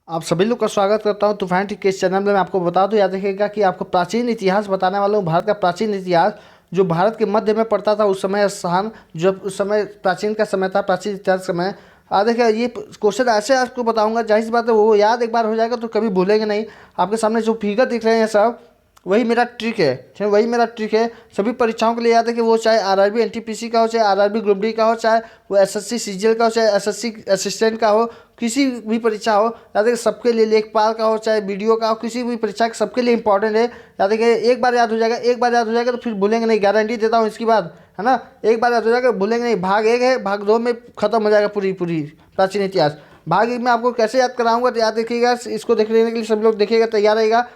आप सभी लोग का स्वागत करता हूं तूफान टी के इस चैनल में। मैं आपको बता दूं, याद रखिएगा कि आपको प्राचीन इतिहास बताने वाला हूं। भारत का प्राचीन इतिहास जो भारत के मध्य में पड़ता था उस समय स्थान, जब उस समय प्राचीन का समय था, प्राचीन इतिहास समय। देखिए ये क्वेश्चन ऐसे आपको बताऊंगा, जाहिर सी बात है वो याद एक बार हो जाएगा तो कभी भूलेंगे नहीं। आपके सामने जो फिगर दिख रहे हैं सब, वही मेरा ट्रिक है, ठीक है, वही मेरा ट्रिक है। सभी परीक्षाओं के लिए याद है कि वो चाहे आरआरबी एनटीपीसी का हो, चाहे आरआरबी ग्रुप डी का हो, चाहे वो एसएससी सीजीएल का हो, चाहे एसएससी असिस्टेंट का हो, किसी भी परीक्षा हो, याद है कि सबके लिए लेखपाल का हो, चाहे बीडीओ का हो, किसी भी परीक्षा के सबके लिए इंपॉर्टेंट है। याद है कि एक बार याद हो जाएगा, एक बार याद हो जाएगा तो फिर भूलेंगे नहीं, गारंटी देता हूँ इसकी बात, है ना। एक बार याद हो जाएगा भूलेंगे नहीं। भाग एक है, भाग दो में खत्म हो जाएगा पूरी पूरी प्राचीन इतिहास। भाग एक में आपको कैसे याद कराऊंगा तो याद रखिएगा, इसको देख लेने के लिए सभी लोग देखिएगा, तैयार रहेगा।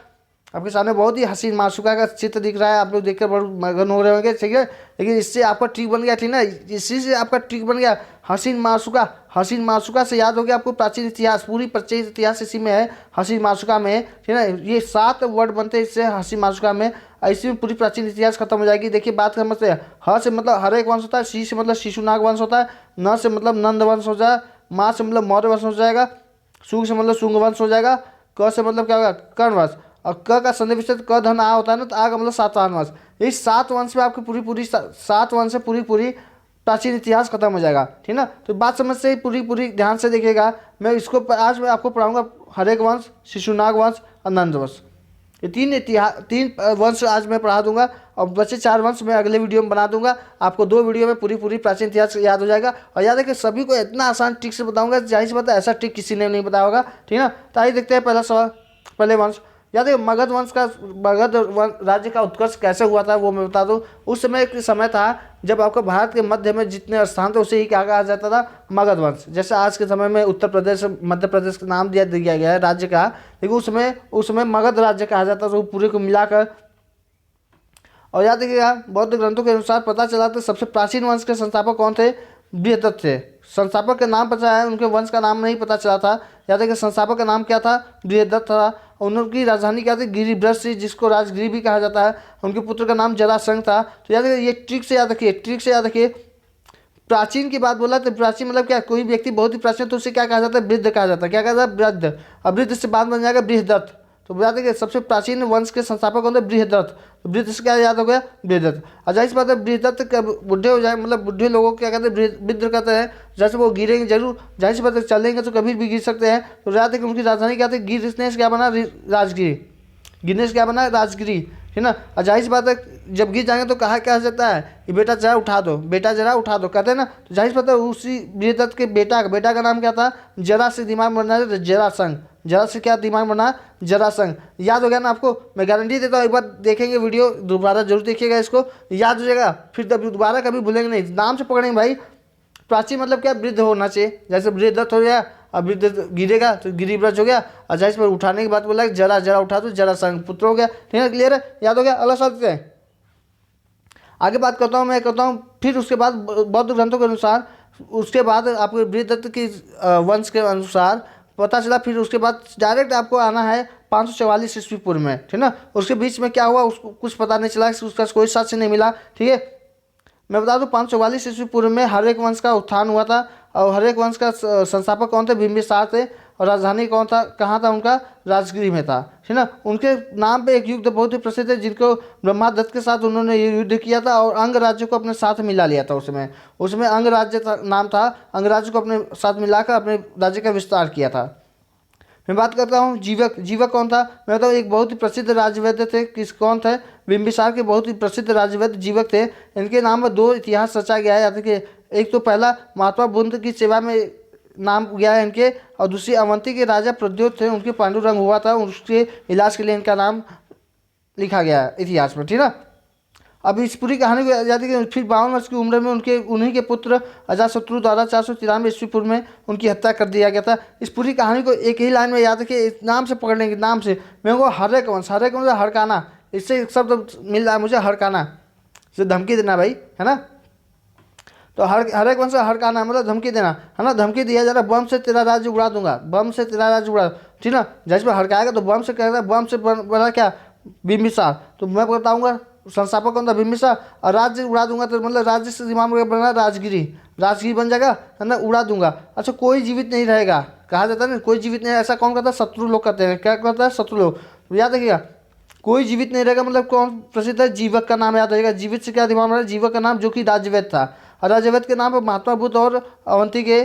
आपके सामने बहुत ही हसीन माशुका का चित्र दिख रहा है, आप लोग देखकर बहुत मगन हो रहे होंगे, ठीक है। लेकिन इससे आपका ट्रिक बन गया, ठीक ना, इसी से आपका ट्रिक बन गया। हसीन माशुका, हसीन माशुका से याद हो गया आपको प्राचीन इतिहास, पूरी प्राचीन इतिहास इसी में है, हसीन माशुका में, ठीक है ना। ये 7 वर्ड बनते हैं इससे, हसीन माशुका में। इसी में पूरी प्राचीन इतिहास खत्म हो जाएगी। देखिए बात समझते हैं। ह से मतलब हर एक वंश होता है, शी से मतलब शिशुनाग वंश होता है, न से मतलब नंद वंश हो जाए, माँ से मतलब मौर्य वंश हो जाएगा, शुंग से मतलब शुंग वंश हो जाएगा, क से मतलब क्या होगा, कर्ण वंश, और क का संधि विच्छेद क धन आ होता है ना, तो आ का मतलब सातवाहन वंश। इस 7 वंश में आपकी पूरी पूरी 7 वंश से पूरी पूरी प्राचीन इतिहास खत्म हो जाएगा, ठीक ना। तो बात समझ से पूरी पूरी ध्यान से देखिएगा। मैं इसको आज मैं आपको पढ़ाऊंगा हरेक वंश, शिशुनाग वंश और नंद वंश। ये 3 वंश आज मैं पढ़ा दूंगा, और बचे 4 वंश मैं अगले वीडियो में बना दूंगा। आपको 2 वीडियो में पूरी पूरी प्राचीन इतिहास याद हो जाएगा। और याद है कि सभी को इतना आसान ट्रिक से बताऊंगा, जाहिर सी बात है ऐसा ट्रिक किसी ने नहीं बताया होगा, ठीक है ना। तो आइए देखते हैं पहला सवाल। पहले वंश, याद है मगध वंश का, राज्य का उत्कर्ष कैसे हुआ था वो मैं बता दूं। उस समय एक समय था जब आपको भारत के मध्य में जितने स्थान थे उसे ही क्या कहा जाता था, मगध वंश। जैसे आज के समय में उत्तर प्रदेश, मध्य प्रदेश का नाम दिया गया है राज्य का, लेकिन उस समय मगध राज्य कहा जाता था, वो पूरे को मिलाकर। और याद रखिएगा बौद्ध ग्रंथों के अनुसार पता चला था सबसे प्राचीन वंश के संस्थापक कौन थे, बृहदत्त थे। संस्थापक का नाम पता है, उनके वंश का नाम नहीं पता चला था। याद है कि संस्थापक का नाम क्या था, बृहदत्त था। उनकी राजधानी क्या थी, गिरिभ्रष्ट, जिसको राजगिरी भी कहा जाता है। उनके पुत्र का नाम जरासंध था। तो याद रखिए, ये ट्रिक से याद रखिए, ट्रिक से याद रखिए। प्राचीन की बात बोला तो प्राचीन मतलब क्या, कोई व्यक्ति बहुत ही प्राचीन तो उसे क्या कहा जाता है, वृद्ध कहा जाता है। क्या कहा जाता है, वृद्ध। अब वृद्ध से बाद बन जाएगा बृहदत्त। तो बता दें कि सबसे प्राचीन वंश के संस्थापक कौन थे, बृहदत्त। तो वृद्ध से क्या याद हो गया, बृहदत्त। और जाहिर सी बात है बृहदत्त कब बुढ़े हो जाए, मतलब बुढ़े लोगों को क्या कहते हैं, वृद्ध कहते हैं। जैसे वो गिरेंगे जरूर, जाहिर सी बात है चलेंगे तो कभी भी गिर सकते हैं। तो याद है कि उनकी राजधानी क्या थी, गिरनेश क्या बना, राजगिरी। गिरनेश क्या बना, राजगिरी, ठीक ना। और जाहिर सी बात है जब गिर जाएंगे तो कहा क्या जाता है, कि बेटा जरा उठा दो, बेटा जरा उठा दो, कहते हैं ना। तो जाहिर सी बात है उसी बृहदत्त के बेटा का नाम क्या था, जरा से दिमाग बनना है जरासंध। जरा से क्या दिमाग बना, जरासंध। याद हो गया ना आपको, मैं गारंटी देता हूँ। एक बार देखेंगे वीडियो, दोबारा जरूर देखिएगा, इसको याद हो जाएगा, फिर दोबारा कभी भूलेंगे नहीं। नाम से पकड़ेंगे भाई। प्राचीन मतलब क्या, वृद्ध होना चाहिए। जैसे वृद्धत्व हो गया, अब वृद्ध गिरेगा तो गिरिव्रज हो गया। और जैसे पर उठाने की बात बोला, जरा जरा उठा तो जरा संग पुत्र हो गया, ठीक है, क्लियर है, याद हो गया। अगला सवाल देते हैं, आगे बात करता हूँ, मैं करता हूँ। फिर उसके बाद बौद्ध ग्रंथों के अनुसार, उसके बाद आपको बृहदत्त की वंश के अनुसार पता चला। फिर उसके बाद डायरेक्ट आपको आना है 544 ईस्वी पूर्व में, ठीक ना। उसके बीच में क्या हुआ उसको कुछ पता नहीं चला, उसका कोई साक्ष्य नहीं मिला, ठीक है। मैं बता दूं 544 ईस्वी पूर्व में हरेक वंश का उत्थान हुआ था। और हरेक वंश का संस्थापक कौन थे, बिंबिसार थे। और राजधानी कौन था, कहाँ था उनका, राजगिरी में था, ठीक ना। उनके नाम पे एक युद्ध बहुत ही प्रसिद्ध है, जिनको ब्रह्मादत्त के साथ उन्होंने ये युद्ध किया था, और अंग राज्य को अपने साथ मिला लिया था। उसमें अंग राज्य नाम था, अंग राज्य को अपने साथ मिलाकर अपने राज्य का विस्तार किया था। मैं बात करता हूँ जीवक। जीवक कौन था, मैं बताऊँ एक बहुत ही प्रसिद्ध राजवैद्य थे। कौन थे, बिंबिसार के बहुत ही प्रसिद्ध राजवैद्य जीवक थे। इनके नाम पर 2 इतिहास रचा गया है। याद कि एक तो पहला महात्मा बुद्ध की सेवा में नाम गया है इनके, और दूसरी अवंती के राजा प्रद्योत थे, उनके पांडुरंग हुआ था, उसके इलाज के लिए इनका नाम लिखा गया है इतिहास में, ठीक ना। अब इस पूरी कहानी को याद है कि फिर 52 वर्ष की उम्र में उन्हीं के पुत्र अजातशत्रु द्वारा 493 ईस्वी पूर्व में उनकी हत्या कर दिया गया था। इस पूरी कहानी को एक ही लाइन में याद रखिए, इस नाम से पकड़ लेंगे, नाम से। मेरे को हरेक वंश, हरेक वंश हड़काना, इससे एक शब्द मिल रहा है मुझे, हड़काना, इसे धमकी देना भाई, है ना। तो हरेक वंश हड़काना मतलब धमकी देना, है ना। धमकी दिया जा रहा, बम से तेरा राज्य उड़ा दूंगा, बम से तेरा राज्य उड़ा, ठीक ना। जैसे में हड़काएगा तो बम से कहेगा, बम से बना क्या, बिंबिसार। तो मैं बताऊंगा संस्थापक कौन था, बिंबिसार। और राज्य उड़ा दूंगा तो मतलब राज्य से दिमाग में बना राजगिरी, राजगिरी बन जाएगा, है ना, उड़ा दूंगा। अच्छा कोई जीवित नहीं रहेगा, कहा जाता है ना कोई जीवित नहीं, ऐसा कौन कहता है? शत्रु लोग कहते हैं। क्या कहता है? शत्रु लोग। तो याद रखिएगा, कोई जीवित नहीं रहेगा मतलब कौन प्रसिद्ध है? जीवक का नाम याद रहेगा। जीवित से क्या दिमाग में? जीवक का नाम जो कि राज्यवैद था, और राज्यवैद के नाम पर महात्मा बुद्ध और अवंती के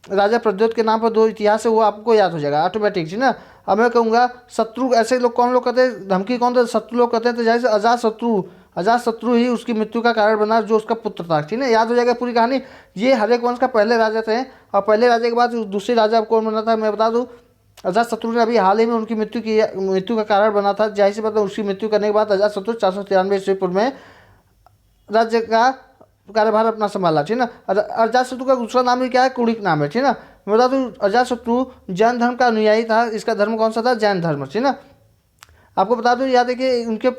राजा प्रद्योत के नाम पर दो इतिहास है, वो आपको याद हो जाएगा ऑटोमेटिक, ठीक ना। अब मैं कहूँगा शत्रु, ऐसे लोग कौन लोग कहते हैं? धमकी कौन थे? शत्रु लोग कहते हैं। तो जैसे अजात शत्रु ही उसकी मृत्यु का कारण बना, जो उसका पुत्र था, ठीक है। याद हो जाएगा पूरी कहानी। ये हर्यक वंश का पहले राजा थे, और पहले राजा के बाद दूसरे राजा कौन बना था मैं बता दूं? अजातशत्रु ने अभी हाल ही में उनकी मृत्यु का कारण बना था। जाहिर सी बात है, उसकी मृत्यु करने के बाद अजातशत्रु 493 ईस्वी पूर्व में राज्य का कार्यभार अपना संभाला, ठीक ना। अजातशत्रु का दूसरा नाम भी क्या है? कुड़िक नाम है, ठीक ना। मैं बता दूं अजातशत्रु जैन धर्म का अनुयायी था। इसका धर्म कौन सा था? जैन धर्म, ठीक ना। आपको बता दूं, याद है कि उनके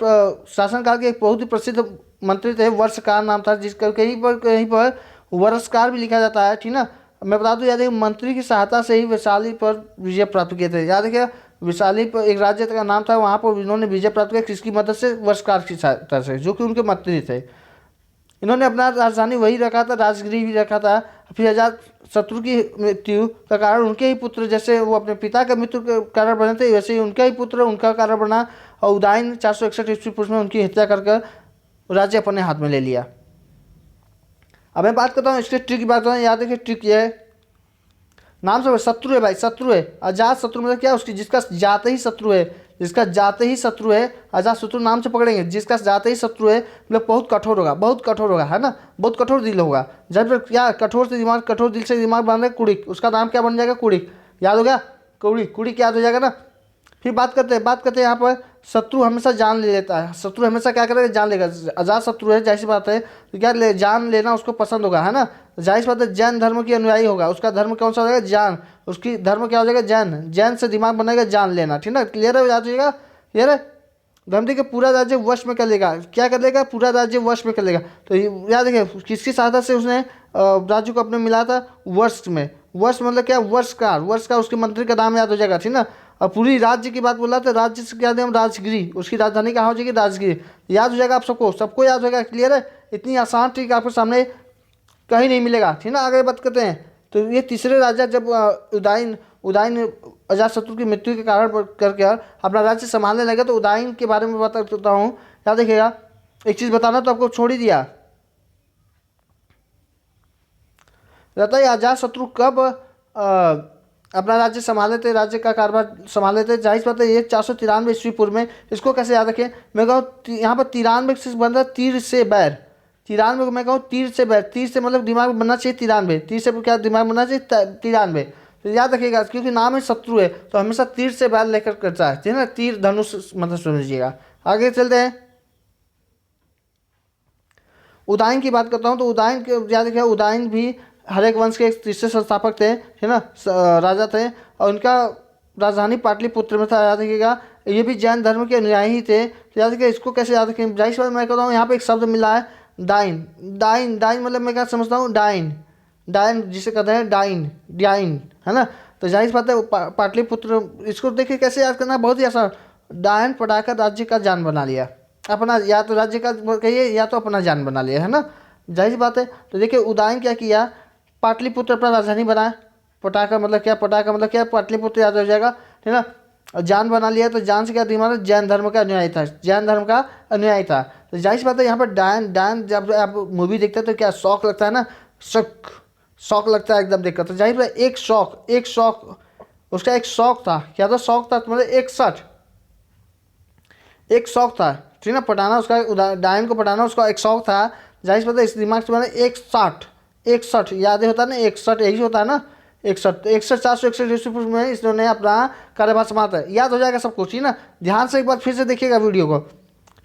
शासनकाल के एक बहुत ही प्रसिद्ध मंत्री थे, वर्षकार नाम था, जिसका कहीं पर वर्षकार भी लिखा जाता है, ठीक ना। मैं बता दूं, याद है मंत्री की सहायता से ही वैशाली पर विजय प्राप्त किए थे। याद है क्या? वैशाली पर एक राज्य का नाम था, वहाँ पर इन्होंने विजय प्राप्त किया किसकी मदद से? वर्षकार की सहायता से, जो कि उनके मंत्री थे। इन्होंने अपना राजधानी वही रखा था, राजगिरी भी रखा था। फिर अजात शत्रु की मृत्यु का कारण उनके ही पुत्र, जैसे वो अपने पिता का मृत्यु का कारण बने थे, वैसे ही उनका ही पुत्र उनका कारण बना, और उदयन 461 ईस्वी पूर्व में उनकी हत्या कर राज्य अपने हाथ में ले लिया। अब मैं बात करता हूँ इसके ट्रिक की बात करता हूँ। याद है कि ट्रिक ये है, नाम से शत्रु है भाई, शत्रु है। अजात शत्रु मतलब क्या? उसकी जिसका जाते ही शत्रु है, जिसका जाते ही शत्रु है। अजात शत्रु नाम से पकड़ेंगे, जिसका जाते ही शत्रु है मतलब बहुत कठोर होगा, बहुत कठोर होगा, है ना। बहुत कठोर दिल होगा। जब क्या कठोर से दिमाग, कठोर दिल से दिमाग बन रहा है कुड़िक, उसका नाम क्या बन जाएगा? कुड़िक। याद हो गया? कुड़िक, कुड़िक याद हो जाएगा ना। फिर बात करते हैं यहाँ पर शत्रु हमेशा जान ले लेता है। शत्रु हमेशा क्या करेगा? जान लेगा। अजात शत्रु है, जाहिर सी बात है, तो क्या जान लेना उसको पसंद होगा, है ना। जाहिर सी बात है, जैन धर्म की अनुयायी होगा। उसका धर्म कौन सा हो जाएगा? जैन। उसकी धर्म क्या हो जाएगा? जैन। जैन से दिमाग बनेगा जान लेना, ठीक ना। क्लियर है? याद होगा? क्लियर है? धमती के पूरा राज्य वश में कर लेगा। क्या कर लेगा? पूरा राज्य वश में कर लेगा। तो याद रखिए, किसकी सहायता से उसने राज्य को अपने मिला था? वर्ष में। वर्ष मतलब क्या? वर्षकार। वर्षकार उसके मंत्री का नाम याद हो जाएगा, ठीक ना। और पूरी राज्य की बात बोला तो राज्य से क्या दें? राजगिरी। उसकी राजधानी कहाँ हो जाएगी? राजगिरी। याद हो जाएगा आप सबको? सबको याद हो जाएगा? क्लियर है? इतनी आसान ट्रिक आपके सामने कहीं नहीं मिलेगा, ठीक ना। आगे बात करते हैं। तो ये तीसरे राजा जब उदयन अजातशत्रु की मृत्यु के कारण करके अपना राज्य संभालने लगे, तो उदयन के बारे में बता देता हूँ। याद देखिएगा, एक चीज़ बताना तो आपको छोड़ ही दिया रहता है। अजातशत्रु कब अपना राज्य संभाले थे, राज्य का कारोबार संभाले थे? जाहिर बात है, ये 493 ईस्वी पूर्व में। इसको कैसे याद रखें? मैं कहूँ यहाँ पर 93 से बन रहा है तीर से बैर। 93 को मैं कहूँ तीर से बैर। तीर से मतलब दिमाग में बनना चाहिए 93। तीर से क्या दिमाग में बनना चाहिए? 93। तो याद रखिएगा, क्योंकि नाम है शत्रु है, तो हमेशा तीर से बैर लेकर करता है, ठीक है ना। तीर धनुष मतलब समझिएगा। आगे चलते हैं, उदयन की बात करता हूँ। तो उदयन के याद रखिएगा, उदयन भी हर्यक वंश के एक तीसरे संस्थापक थे, है ना, राजा थे। और उनका राजधानी पाटलिपुत्र में था। याद रखिएगा, ये भी जैन धर्म के अनुयायी ही थे। तो याद रखिएगा, इसको कैसे याद रखें? जाहिर सी बात मैं कहता हूँ, यहाँ पे एक शब्द मिला है डाइन। डाइन, डाइन मतलब मैं क्या समझता हूँ? डाइन, डाइन जिसे कहते हैं डाइन, डाइन, है ना। तो जाहिर सी बात है पाटलिपुत्र, इसको देखिए कैसे याद करना, बहुत ही आसान। डायन पढ़ाकर राज्य का जान बना लिया अपना, या तो राज्य का कहिए या तो अपना जान बना लिया, है ना। जाहिर सी बात है। तो देखिए उदयन क्या किया? पाटलिपुत्र अपना राजधानी बनाया। पटाखा मतलब क्या? पटाखा मतलब क्या? पाटलिपुत्र याद हो जाएगा, ठीक ना। और जान बना लिया, तो जान से क्या दिमाग? जैन धर्म का अनुयायी था, जैन धर्म का अनुयायी था। तो जाहिर सी बात है, यहाँ पर डायन, डायन जब आप मूवी देखते हैं तो क्या शौक लगता है ना, शक, शौक लगता है एकदम देखकर। तो जाहिर बात है, एक शौक उसका एक शौक था। क्या था? शौक था मतलब एक शौक था, ठीक ना। पटाना उसका, डायन को पटाना उसका एक शौक था। जाहिर सी बात है, इस दिमाग से बना 61 याद होता है ना, 61 यही होता है ना, 61 461 ईस्वी पूर्व में इसने अपना कार्यभार संभाला था। याद हो जाएगा सब कुछ, ही ना। ध्यान से एक बार फिर से देखिएगा वीडियो को।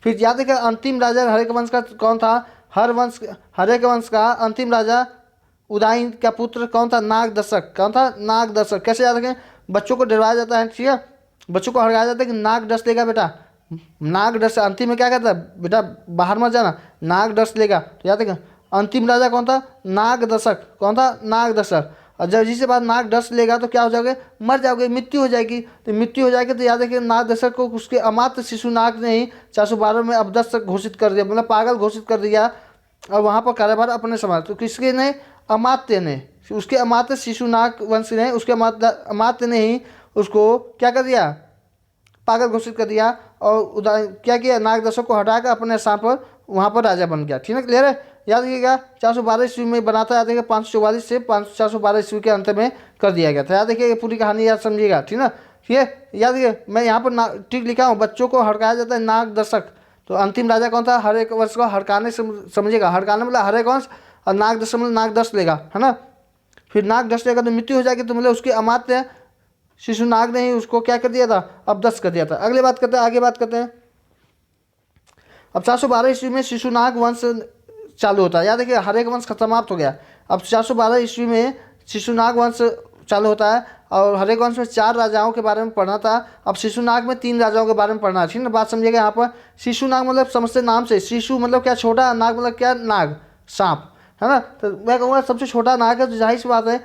फिर याद है कि अंतिम राजा हर्यक वंश का कौन था? हर्यक वंश का अंतिम राजा उदयन का पुत्र कौन था? नागदशक। कौन था? नागदशक। कैसे याद रखें? बच्चों को डरवाया जाता है, ठीक है, बच्चों को हड़काया जाता है कि नाग डस लेगा बेटा, नाग डस। अंतिम में क्या कहता है? बेटा बाहर मत जाना, नाग डस लेगा। तो याद रखें, अंतिम राजा कौन था? नागदशक। कौन था? नागदशक। और जब जिसके बाद नाग डस लेगा तो क्या हो जाओगे? मर जाओगे, मृत्यु हो जाएगी। तो मृत्यु हो जाएगी तो याद रखिए, नागदशक को उसके अमात्य शिशुनाग ने ही 412 में अपदस्थ घोषित कर दिया, मतलब पागल घोषित कर दिया। और वहाँ पर कार्यभार अपने संभाल, तो किसके ने? अमात्य ने, उसके अमात्य शिशुनाग वंश ने उसके अमात्य ने ही उसको क्या कर दिया, पागल घोषित कर दिया और क्या किया, नागदशक को हटाकर अपने स्थान पर वहाँ पर राजा बन गया। ठीक है, क्लियर है। याद रखिएगा 412 ईस्वी में बना था, याद रखिएगा 544 से 412 ईस्वी के अंत में कर दिया गया था। याद रखिएगा पूरी कहानी याद समझिएगा, ठीक ना। ठीक है, याद रखिए मैं यहाँ पर ठीक लिखा हूँ, बच्चों को हड़काया जाता है नागदशक। तो अंतिम राजा कौन था, हर एक वर्ष को हड़काने से समझिएगा, हड़काने मतलब हर एक वंश, और नागदशक मतलब नागदश लेगा, है ना। फिर नागदश लेगा तो मृत्यु हो जाएगी, तो मतलब उसके अमात्य शिशुनाग ने ही उसको क्या कर दिया था, अपदस्थ कर दिया था। अगले बात करते हैं, आगे बात करते हैं। अब 412 ईस्वी में शिशुनाग वंश चालू होता है। याद है कि हर एक वंश समाप्त हो गया। अब 412 ईस्वी में शिशुनाग वंश चालू होता है और हर एक वंश में 4 राजाओं के बारे में पढ़ना था। अब शिशुनाग में 3 राजाओं के बारे में पढ़ना है, ठीक है ना। बात समझिएगा यहाँ पर, शिशुनाग मतलब समझते नाम से, शिशु मतलब क्या, छोटा, नाग मतलब क्या, नाग, सांप, है ना। तो मैं कहूँगा सबसे छोटा नाग है, तो जाहिर सी बात है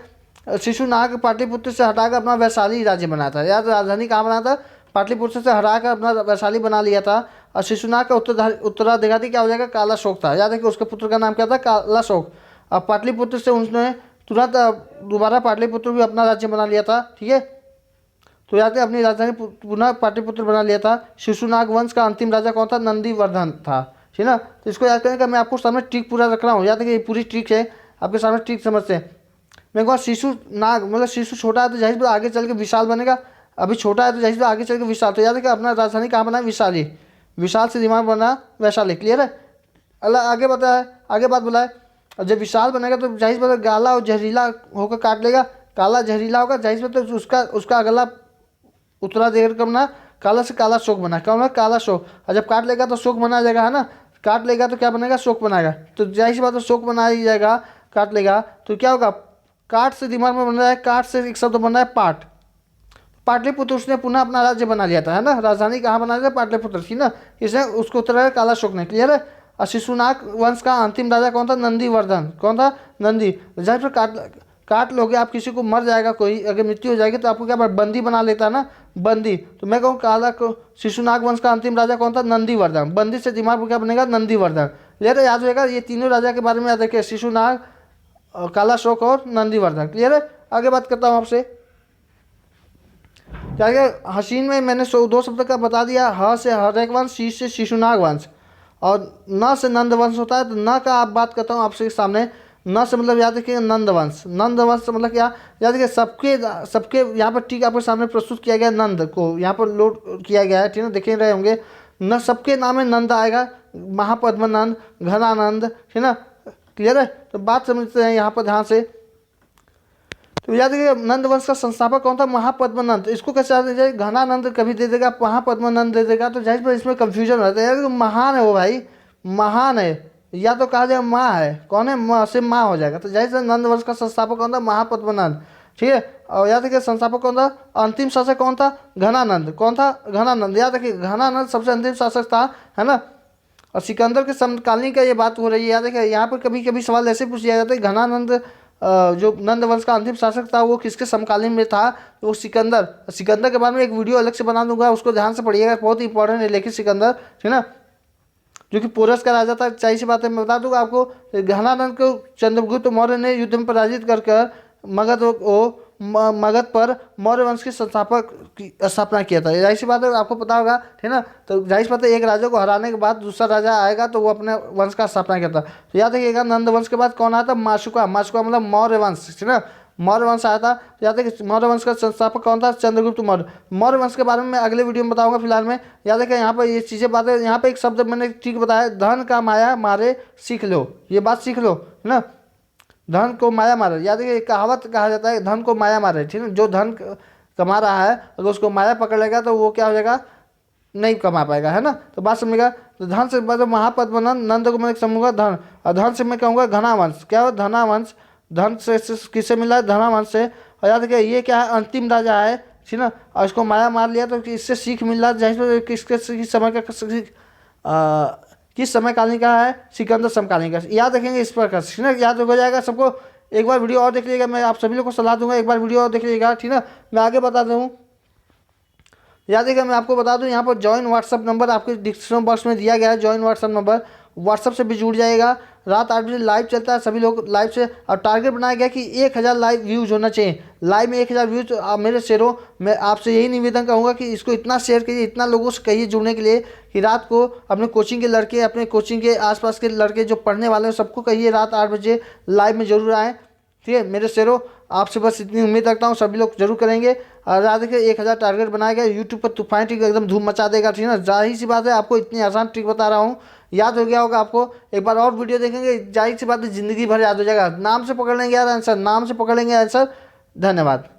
शिशुनाग पाटलिपुत्र से हटाकर अपना वैशाली राज्य बनाया था। याद राजधानी कहाँ बनाया था, पाटलिपुत्र से हटाकर अपना वैशाली बना लिया था। और शिशुनाग का उत्तराधिकारी क्या हो जाएगा, कालाशोक था। याद है कि उसके पुत्र का नाम क्या था, कालाशोक। अब पाटलिपुत्र से उसने तुरंत दोबारा पाटलिपुत्र भी अपना राज्य बना लिया था, ठीक है। तो याद है अपनी राजधानी पुनः पाटलिपुत्र बना लिया था। शिशुनाग वंश का अंतिम राजा कौन था, नंदीवर्धन था, ठीक है ना। तो इसको याद करने का मैं आपको सामने ट्रिक पूरा रख रहा हूँ। याद है कि ये पूरी ट्रिक है, आपके सामने ट्रिक समझते हैं। मैं कहूँगा शिशु नाग मतलब शिशु छोटा है तो जाहिर आगे चल के विशाल बनेगा, अभी छोटा है तो जाहिर आगे चल के विशाल। तो याद है कि अपना राजधानी कहाँ बना है, विशाली, विशाल से दिमाग बना वैशाली, क्लियर है। अल्लाह आगे बताया, आगे बात बोला है, और जब विशाल बनेगा तो जाहिर बात गाला और जहरीला होकर काट लेगा, काला जहरीला होगा, जाहिर बात तो उसका अगला उत्तराधिकारी का बना काला से काला शोक बना, क्या बना, काला शोक। और जब काट लेगा तो शोक बना जाएगा, है ना। काट लेगा तो क्या बनेगा, शोक बनाएगा। तो जाहिर सी बात है शोक बना ही जाएगा, काट लेगा तो क्या होगा, काट से दिमाग में बन रहा है, काट से एक शब्द बन रहा है पाट, पाटलिपुत्र उसने पुनः अपना राज्य बना लिया था, है ना। राजधानी कहाँ बना लिया, पाटलिपुत्र थी ना, इसने उसको उत्तराधिकारी काला शोक ने, क्लियर है। और शिशुनाग वंश का अंतिम राजा कौन था, नंदीवर्धन, कौन था, नंदी। जहाँ पर काट लोगे आप, किसी को मर जाएगा कोई, अगर मृत्यु हो जाएगी तो आपको क्या बंदी बना लेता है ना, बंदी। तो मैं कहूँ काला को शिशुनाग वंश का अंतिम राजा कौन था, नंदीवर्धन। बंदी से दिमाग में क्या बनेगा, नंदीवर्धन। क्लियर है, याद रहेगा ये तीनों राजा के बारे में याद रखिए, शिशुनाग, काला शोक और नंदीवर्धन, क्लियर है। आगे बात करता हूँ आपसे, क्या हसीन में मैंने 2 शब्द का बता दिया, ह से हरेक वंश, शी से शिशुनाग वंश, और न से नंद वंश होता है। तो न का आप बात करता हूँ आपसे सामने, न से मतलब याद रखिए नंद वंश, नंद वंश मतलब क्या, याद रखिए सबके यहाँ पर ठीक आपके सामने प्रस्तुत किया गया, नंद को यहाँ पर लोड किया गया है, ठीक है, देख रहे होंगे। न सबके नाम में नंद आएगा, महापद्मनंद, घनानंद, ठीक है ना, क्लियर है। तो बात समझते हैं यहाँ पर ध्यान से। तो याद रखिए नंद वंश का संस्थापक कौन था, महापद्मनंद। इसको कैसे याद जाए, घनानंद कभी दे देगा, महापद्मनंद दे देगा, तो जाहिर पर इसमें कंफ्यूजन रहता है। यार महान है वो भाई, महान है, या तो कहा जाए माँ है, कौन है, माँ से माँ हो जाएगा। तो जाहिर से नंद वंश का संस्थापक कौन था, महापद्मनंद, ठीक है। और याद रखिए संस्थापक कौन था, अंतिम शासक कौन था, घनानंद, कौन था, घनानंद। याद रखिए घनानंद सबसे अंतिम शासक था, है ना। और सिकंदर के समकालीन का ये बात हो रही है। याद रखिए यहाँ पर कभी कभी सवाल ऐसे पूछ लिया जाता है, घनानंद जो नंद वंश का अंतिम शासक था वो किसके समकालीन में था, तो वो सिकंदर के बारे में एक वीडियो अलग से बना दूंगा, उसको ध्यान से पढ़िएगा, बहुत इंपॉर्टेंट है लेकिन सिकंदर, ठीक है ना, जो कि पोरस का राजा था। चाहिए सी बात है, मैं बता दूंगा आपको, घनानंद को चंद्रगुप्त मौर्य ने युद्ध में पराजित कर मगध पर मौर्य वंश के संस्थापक की स्थापना किया था। जाहिर सी बात है आपको पता होगा, ठीक है ना। तो जाहिर सी बात है एक राजा को हराने के बाद दूसरा राजा आएगा तो वो अपने वंश का स्थापना किया था। तो याद रखिएगा नंद वंश के बाद कौन आया था, माशुका, माशुका मतलब मौर्य वंश, ठीक है ना, मौर्य वंश आया था। तो याद है कि मौर्य वंश का संस्थापक कौन था, चंद्रगुप्त मौर्य। मौर्य वंश के बारे में मैं अगले वीडियो में बताऊंगा, फिलहाल में याद है कि यहाँ पर ये चीज़ें बातें, यहाँ पे एक शब्द मैंने ठीक बताया, धन का माया मारे सीख लो, ये बात सीख लो, है ना, धन को माया मारे। याद है कि कहावत कहा जाता है, धन को माया मारे, ठीक है। जो धन कमा रहा है अगर उसको माया पकड़ लेगा तो वो क्या हो जाएगा, नहीं कमा पाएगा, है ना। तो बात समझेगा। तो धन से मतलब महापद्मनंद, नंद को मैं समझूंगा धन, और धन से मैं कहूँगा घनावंश, क्या हो, धनावंश। धन से किससे मिला है, धनावंश से। और याद रखिए ये क्या है, अंतिम राजा है, ठीक ना, और इसको माया मार लिया तो इससे सीख मिल रहा है, किसके समय का किस समयकालीन का है, सिकंदर समकालीन का। याद रखेंगे इस प्रकार, ठीक ना, याद हो जाएगा सबको। एक बार वीडियो और देख लीजिएगा, मैं आप सभी लोग को सलाह दूंगा, एक बार वीडियो और देख लीजिएगा, ठीक ना। मैं आगे बता दूँ, याद रखिएगा मैं आपको बता दूं, यहाँ पर ज्वाइन व्हाट्सअप नंबर आपके डिस्क्रिप्शन बॉक्स में दिया गया है, ज्वाइन व्हाट्सअप नंबर, व्हाट्सअप से भी जुड़ जाएगा। रात 8 बजे लाइव चलता है, सभी लोग लाइव से, और टारगेट बनाया गया कि 1000 लाइव व्यूज़ होना चाहिए। लाइव में 1000 व्यूज़। मेरे शेरों, मैं आपसे यही निवेदन करूँगा कि इसको इतना शेयर करिए, इतना लोगों से कहिए जुड़ने के लिए कि रात को अपने कोचिंग के लड़के, अपने कोचिंग के आसपास के लड़के जो पढ़ने वाले हैं सबको कहिए रात 8 बजे लाइव में ज़रूर आएँ। ठीक है मेरे शेरों, आपसे बस इतनी उम्मीद रखता हूँ, सभी लोग जरूर करेंगे। और याद रखिए 1000 टारगेट बनाया गया। यूट्यूब पर तूफान ट्रिक एकदम धूम मचा देगा, ठीक है ना। जाहिर सी बात है, आपको इतनी आसान ट्रिक बता रहा हूँ, याद हो गया होगा आपको। एक बार और वीडियो देखेंगे, जाहिर सी बात है ज़िंदगी भर याद हो जाएगा। नाम से पकड़ लेंगे यार आंसर, नाम से पकड़ लेंगे आंसर। धन्यवाद।